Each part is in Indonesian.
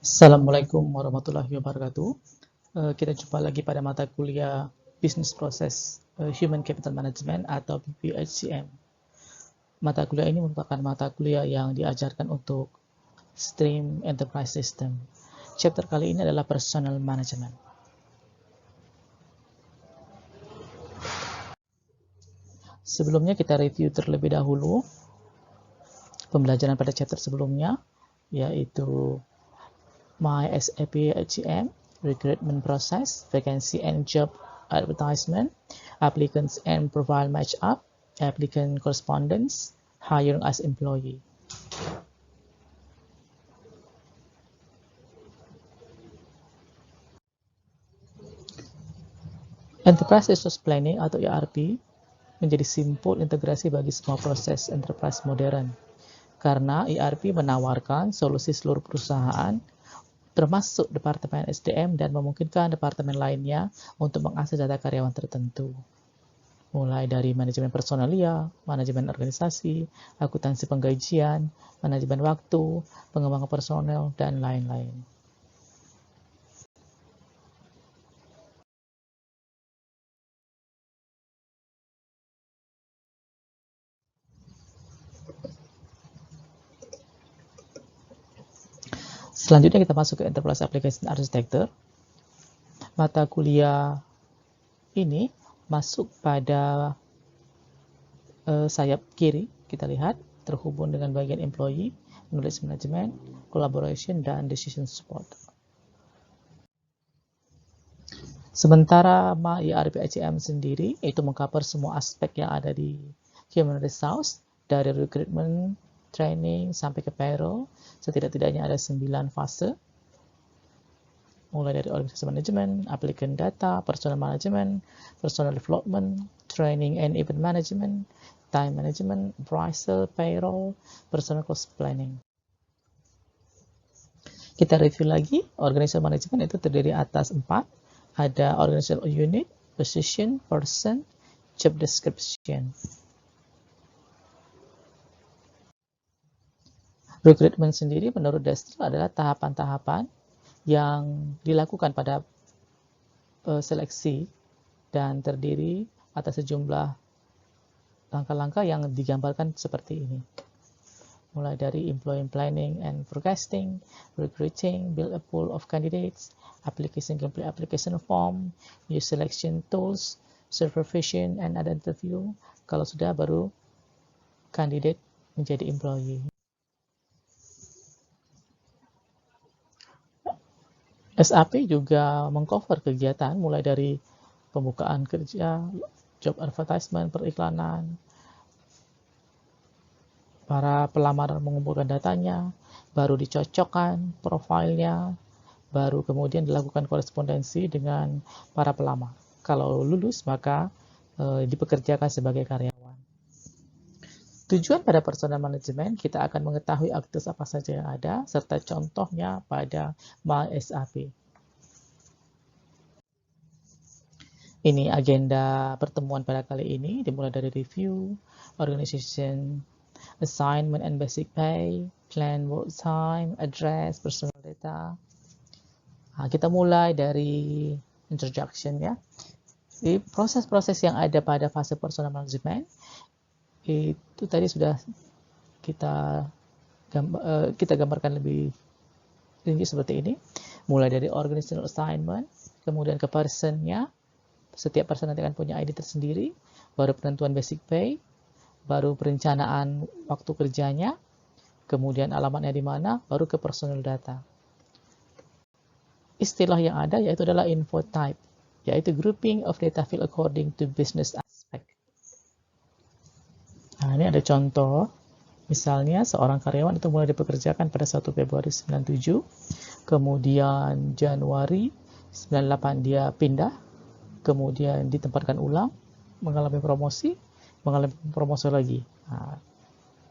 Assalamualaikum warahmatullahi wabarakatuh. Kita jumpa lagi pada mata kuliah Business Process Human Capital Management atau BPHCM. Mata kuliah ini merupakan mata kuliah yang diajarkan untuk stream Enterprise System. Chapter kali ini adalah Personal Management. Sebelumnya kita review terlebih dahulu pembelajaran pada chapter sebelumnya, yaitu MySAP HCM, recruitment process, vacancy and job advertisement, applicants and profile match up, applicant correspondence, hiring as employee. Enterprise Resource Planning atau ERP menjadi simpul integrasi bagi semua proses enterprise modern, karena ERP menawarkan solusi seluruh perusahaan termasuk Departemen SDM dan memungkinkan departemen lainnya untuk mengakses data karyawan tertentu. Mulai dari manajemen personalia, manajemen organisasi, akuntansi penggajian, manajemen waktu, pengembangan personel, dan lain-lain. Selanjutnya kita masuk ke Enterprise Application Architecture. Mata kuliah ini masuk pada sayap kiri, kita lihat terhubung dengan bagian employee, knowledge management, collaboration, dan decision support. Sementara ERP HCM sendiri itu mengcover semua aspek yang ada di human resource, dari recruitment, training, sampai ke payroll. Setidak-tidaknya ada 9 fase, mulai dari organisasi manajemen, applicant data, personal management, personal development, training and event management, time management, appraisal, payroll, personal cost planning. Kita review lagi, organizational management itu terdiri atas 4, ada organizational unit, position, person, job description. Recruitment sendiri menurut Destro adalah tahapan-tahapan yang dilakukan pada seleksi dan terdiri atas sejumlah langkah-langkah yang digambarkan seperti ini. Mulai dari employee planning and forecasting, recruiting, build a pool of candidates, application complete application form, use selection tools, supervision and ada interview. Kalau sudah baru candidate menjadi employee. SAP juga mengcover kegiatan mulai dari pembukaan kerja, job advertisement, periklanan, para pelamar mengumpulkan datanya, baru dicocokkan profilnya, baru kemudian dilakukan korespondensi dengan para pelamar. Kalau lulus maka dipekerjakan sebagai karyawan. Tujuan pada personal management, kita akan mengetahui aktivitas apa saja yang ada, serta contohnya pada MySAP. Ini agenda pertemuan pada kali ini, dimulai dari review, organization, assignment and basic pay, plan work time, address, personal data. Nah, kita mulai dari introduction ya. Di proses-proses yang ada pada fase personal management, itu tadi sudah kita gambarkan lebih rinci seperti ini. Mulai dari organizational assignment, kemudian ke personnya, setiap person nanti akan punya ID tersendiri, baru penentuan basic pay, baru perencanaan waktu kerjanya, kemudian alamatnya di mana, baru ke personal data. Istilah yang ada yaitu adalah info type, yaitu grouping of data field according to business aspect. Nah, ini ada contoh. Misalnya seorang karyawan itu mulai dipekerjakan pada 1 Februari 97, kemudian Januari 98 dia pindah, kemudian ditempatkan ulang, mengalami promosi lagi. Nah,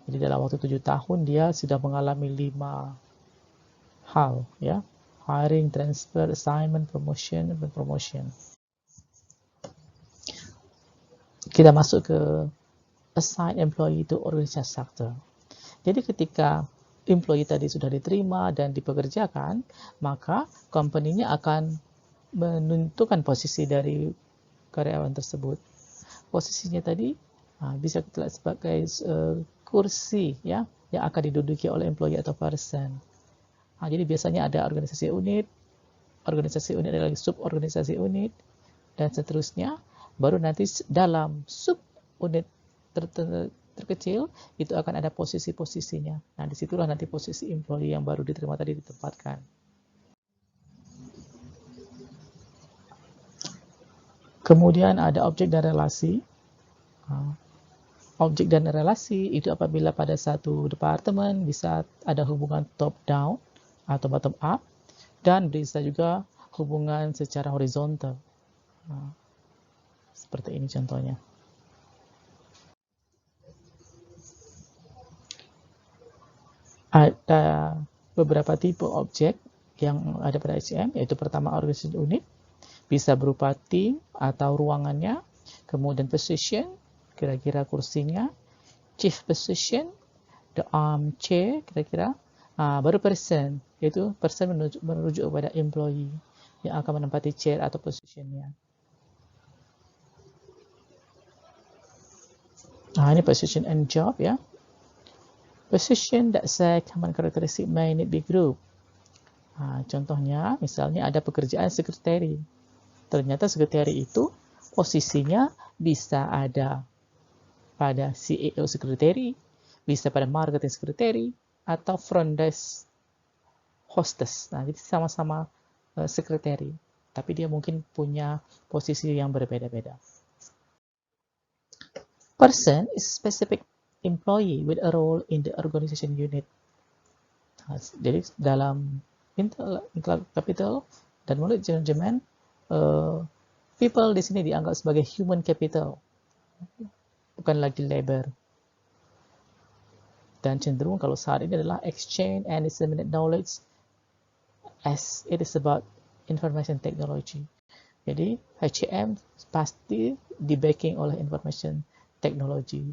jadi dalam waktu 7 tahun dia sudah mengalami 5 hal ya. Hiring, transfer, assignment, promotion, dan promotion. Kita masuk ke assign employee to organization sector. Jadi ketika employee tadi sudah diterima dan dipekerjakan, maka company-nya akan menentukan posisi dari karyawan tersebut. Posisinya tadi bisa kita lihat sebagai kursi ya yang akan diduduki oleh employee atau person. Jadi biasanya ada organisasi unit adalah sub-organisasi unit, dan seterusnya. Baru nanti dalam sub-unit terkecil, itu akan ada posisi-posisinya. Nah, disitulah nanti posisi employee yang baru diterima tadi ditempatkan. Kemudian ada objek dan relasi. Objek dan relasi itu apabila pada satu departemen bisa ada hubungan top-down atau bottom-up, dan bisa juga hubungan secara horizontal. Seperti ini contohnya. Ada beberapa tipe objek yang ada pada HCM, yaitu pertama organization unit, bisa berupa tim atau ruangannya, kemudian position, kira-kira kursinya, chief position, the armchair, kira-kira, baru person, yaitu person merujuk kepada employee yang akan menempati chair atau positionnya. Ini position and job ya. Position that say common characteristic may need be group. Contohnya, misalnya ada pekerjaan sekretari. Ternyata sekretari itu posisinya bisa ada pada CEO sekretari, bisa pada marketing sekretari, atau front desk hostess. Jadi sama-sama sekretari, tapi dia mungkin punya posisi yang berbeda-beda. Person is specific employee with a role in the organization unit. Jadi dalam intellectual capital dan knowledge management, people di sini dianggap sebagai human capital, bukan lagi labor. Dan cenderung kalau saat ini adalah exchange and disseminate knowledge as it is about information technology. Jadi HCM pasti di backing oleh information technology.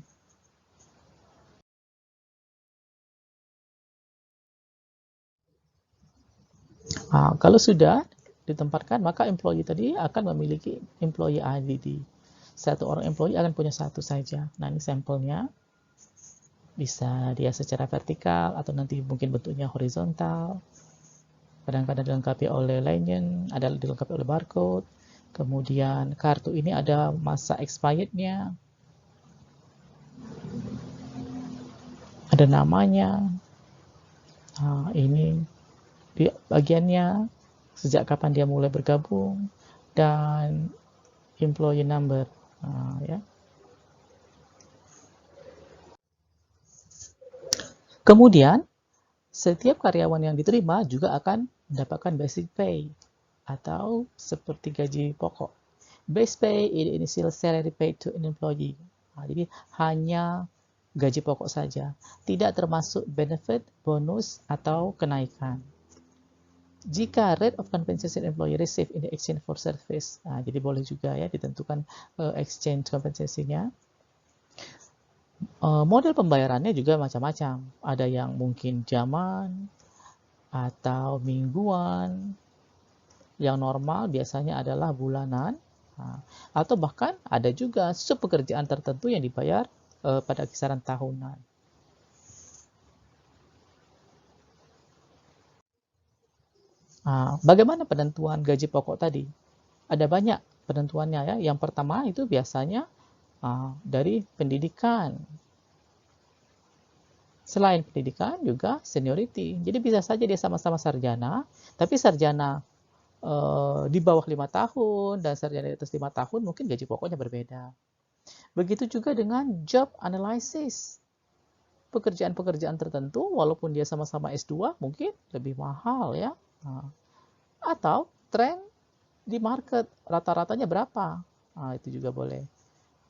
Kalau sudah ditempatkan, maka employee tadi akan memiliki employee ID. Satu orang employee akan punya satu saja. Nah, ini sampelnya. Bisa dia secara vertikal atau nanti mungkin bentuknya horizontal. Kadang-kadang dilengkapi oleh legend, ada dilengkapi oleh barcode. Kemudian kartu ini ada masa expirednya. Ada namanya. Ini di bagiannya, sejak kapan dia mulai bergabung, dan employee number. Ya. Kemudian, setiap karyawan yang diterima juga akan mendapatkan basic pay atau seperti gaji pokok. Base pay is the initial salary paid to an employee. Jadi hanya gaji pokok saja, tidak termasuk benefit, bonus, atau kenaikan. Jika rate of compensation employee receive in the exchange for service, jadi boleh juga ya ditentukan exchange kompensasinya. Model pembayarannya juga macam-macam. Ada yang mungkin jaman atau mingguan. Yang normal biasanya adalah bulanan. Atau bahkan ada juga subpekerjaan tertentu yang dibayar pada kisaran tahunan. Bagaimana penentuan gaji pokok tadi? Ada banyak penentuannya ya. Yang pertama itu biasanya dari pendidikan. Selain pendidikan juga seniority. Jadi bisa saja dia sama-sama sarjana, tapi sarjana di bawah 5 tahun dan sarjana di atas 5 tahun mungkin gaji pokoknya berbeda. Begitu juga dengan job analysis. Pekerjaan-pekerjaan tertentu walaupun dia sama-sama S2 mungkin lebih mahal ya. Atau tren di market rata-ratanya berapa. Itu juga boleh.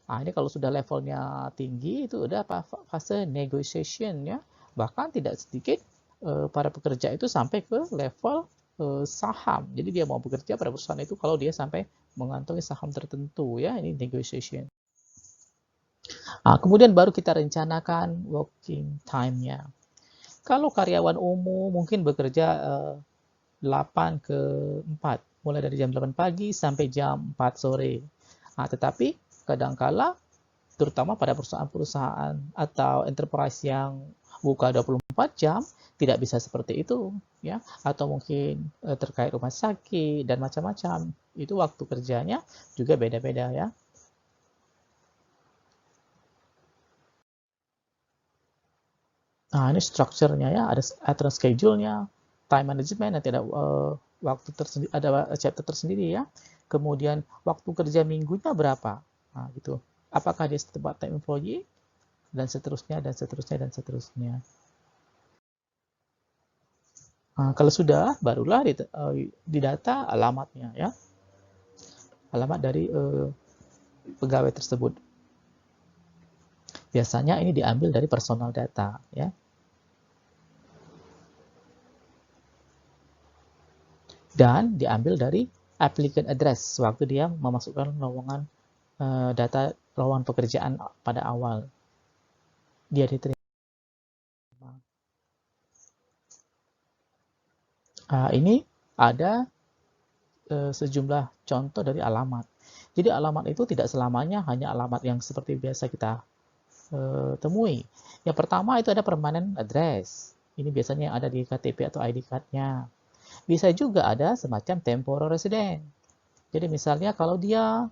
Ini kalau sudah levelnya tinggi itu udah fase negotiation ya. Bahkan tidak sedikit para pekerja itu sampai ke level saham. Jadi dia mau bekerja pada perusahaan itu kalau dia sampai mengantongi saham tertentu ya, ini negotiation. Kemudian baru kita rencanakan working time-nya. Kalau karyawan umum mungkin bekerja 8 ke 4, mulai dari jam 8 pagi sampai jam 4 sore. Tetapi kadangkala terutama pada perusahaan-perusahaan atau enterprise yang buka 24 jam tidak bisa seperti itu, ya, atau mungkin terkait rumah sakit dan macam-macam, itu waktu kerjanya juga beda-beda, ya. Ini strukturnya, ya, ada aturan schedule-nya, time management, nanti ada waktu tersendiri, ada chapter tersendiri, ya. Kemudian waktu kerja minggunya berapa, gitu. Apakah dia part time employee, dan seterusnya, dan seterusnya, dan seterusnya. Kalau sudah, barulah didata alamatnya, ya, alamat dari pegawai tersebut. Biasanya ini diambil dari personal data, ya. Dan diambil dari applicant address waktu dia memasukkan lowongan data lowongan pekerjaan pada awal dia diterima. Ini ada sejumlah contoh dari alamat. Jadi alamat itu tidak selamanya hanya alamat yang seperti biasa kita temui. Yang pertama itu ada permanent address. Ini biasanya ada di KTP atau ID card-nya. Bisa juga ada semacam temporary resident. Jadi misalnya kalau dia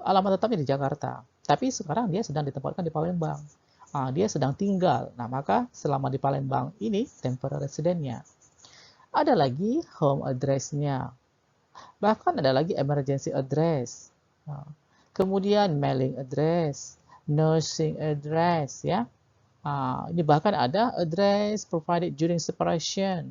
alamat tetapnya di Jakarta, tapi sekarang dia sedang ditempatkan di Palembang. Dia sedang tinggal. Nah, maka selama di Palembang ini temporary resident-nya. Ada lagi home address-nya. Bahkan ada lagi emergency address. Kemudian mailing address, nursing address, ya. Ini bahkan ada address provided during separation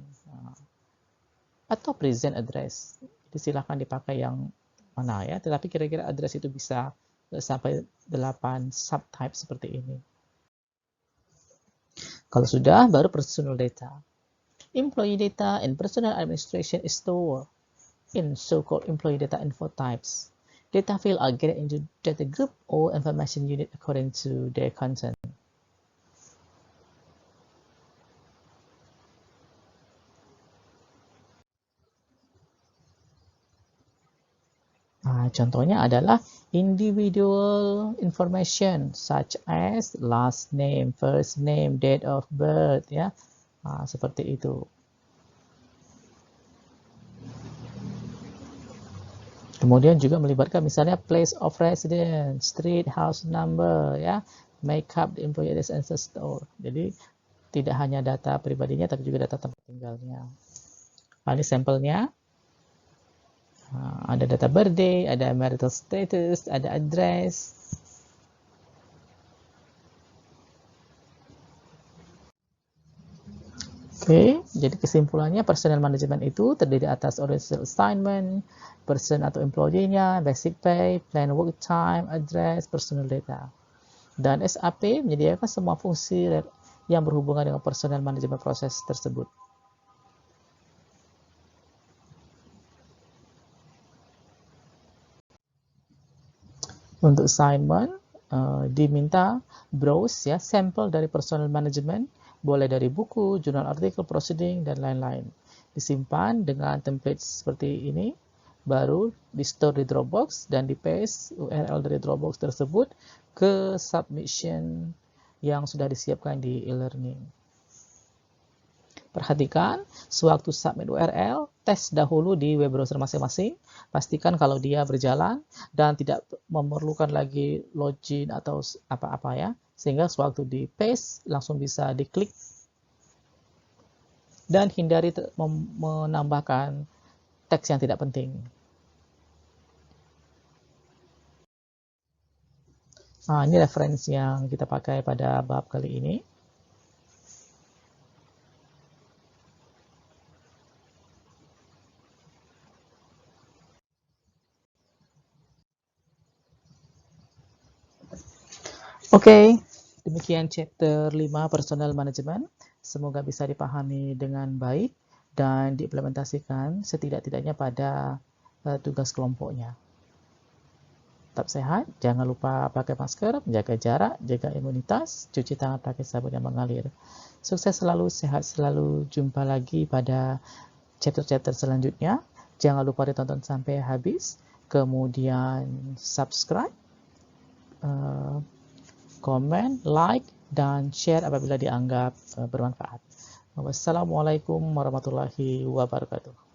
atau present address. Jadi silahkan dipakai yang mana, ya. Tetapi kira-kira address itu bisa sampai 8 subtype seperti ini. Kalau sudah, baru personal data. Employee data and personal administration is stored in so-called employee data info types. Data fields are gathered into data group or information unit according to their content. Contohnya adalah individual information such as last name, first name, date of birth, ya. Seperti itu. Kemudian juga melibatkan misalnya place of residence, street, house number, ya, make up the employee ancestor. Jadi tidak hanya data pribadinya tapi juga data tempat tinggalnya. Ini sampelnya. Ada data birthday, ada marital status, ada address. Oke, jadi kesimpulannya personal management itu terdiri atas original assignment, person atau employee-nya, basic pay, plan work time, address, personal data. Dan SAP menyediakan semua fungsi yang berhubungan dengan personal management proses tersebut. Untuk assignment, diminta browse, ya, sampel dari personal management, boleh dari buku, jurnal artikel, proceeding, dan lain-lain. Disimpan dengan template seperti ini, baru di-store di Dropbox, dan di-paste URL dari Dropbox tersebut ke submission yang sudah disiapkan di e-learning. Perhatikan, sewaktu submit URL, tes dahulu di web browser masing-masing. Pastikan kalau dia berjalan dan tidak memerlukan lagi login atau apa-apa, ya. Sehingga sewaktu di paste langsung bisa diklik. Dan hindari menambahkan teks yang tidak penting. Ini referensi yang kita pakai pada bab kali ini. Oke, demikian chapter 5 personal management. Semoga bisa dipahami dengan baik dan diimplementasikan setidak-tidaknya pada tugas kelompoknya. tetap sehat, jangan lupa pakai masker, menjaga jarak, jaga imunitas, cuci tangan pakai sabun yang mengalir. Sukses selalu, sehat selalu, jumpa lagi pada chapter-chapter selanjutnya. Jangan lupa ditonton sampai habis, kemudian subscribe, komen, like, dan share apabila dianggap bermanfaat. Wassalamualaikum warahmatullahi wabarakatuh.